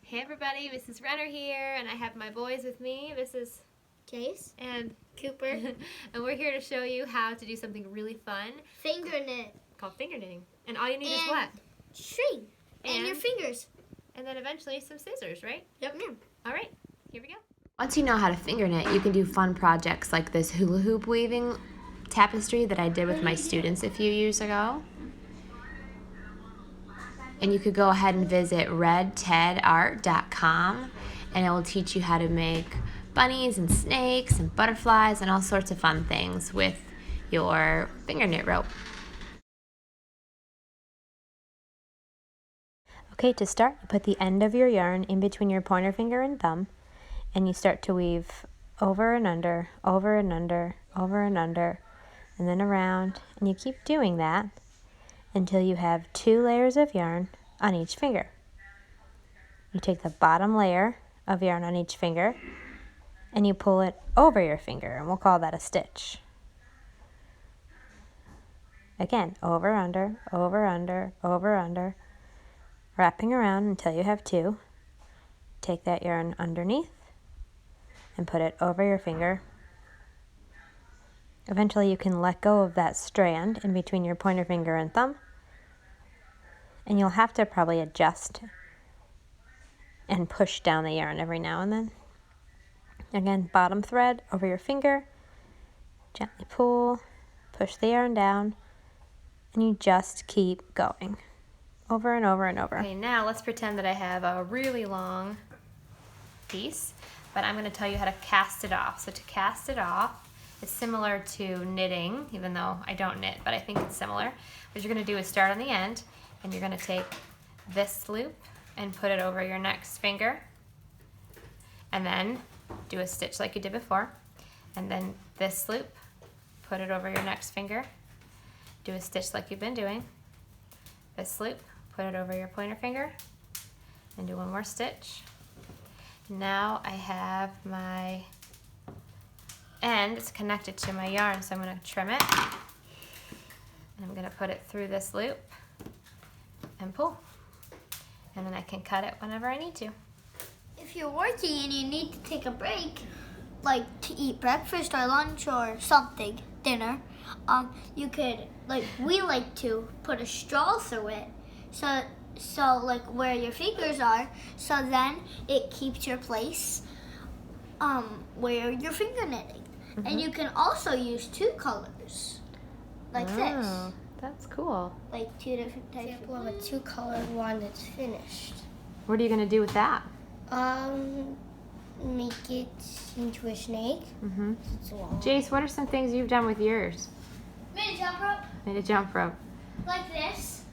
Hey everybody, Mrs. Renner here, and I have my boys with me. This is Chase and Cooper. and we're here to show you how to do something really fun Finger knit. called finger knitting. And all you need is And what? string. And your fingers. And then eventually some scissors, right? Yep. All right, here we go. Once you know how to finger knit, you can do fun projects like this hula hoop weaving tapestry that I did with my students a few years ago. And you could go ahead and visit redtedart.com, and it will teach you how to make bunnies and snakes and butterflies and all sorts of fun things with your finger knit rope. Okay, to start, you put the end of your yarn in between your pointer finger and thumb, and you start to weave over and under, over and under, over and under, and then around, and you keep doing that until you have 2 layers of yarn on each finger. You take the bottom layer of yarn on each finger and you pull it over your finger, and we'll call that a stitch. Again, over, under, wrapping around until you have 2. Take that yarn underneath and put it over your finger. Eventually you can let go of that strand in between your pointer finger and thumb, and you'll have to probably adjust and push down the yarn every now and then. Again, bottom thread over your finger, gently pull, push the yarn down, and you just keep going over and over and over. Okay, now let's pretend that I have a really long piece, but I'm going to tell you how to cast it off. So to cast it off, it's similar to knitting, even though I don't knit, but I think it's similar. What you're going to do is start on the end, and you're going to take this loop and put it over your next finger, and then do a stitch like you did before, and then this loop, put it over your next finger, do a stitch like you've been doing, this loop, put it over your pointer finger, and do one more stitch. Now I have my end, it's connected to my yarn, so I'm going to trim it, and I'm going to put it through this loop and pull, and then I can cut it whenever I need to. If you're working and you need to take a break, like to eat breakfast or lunch or something, dinner, you could, like we like to put a straw through it, so like where your fingers are, so then it keeps your place where you're finger knitting. Mm-hmm. And you can also use 2 colors, like this. That's cool. Like 2 different types. Example of a 2-color one that's finished. What are you going to do with that? Make it into a snake. Mm-hmm. It's long. Jace, what are some things you've done with yours? Made a jump rope Made a jump rope. like this.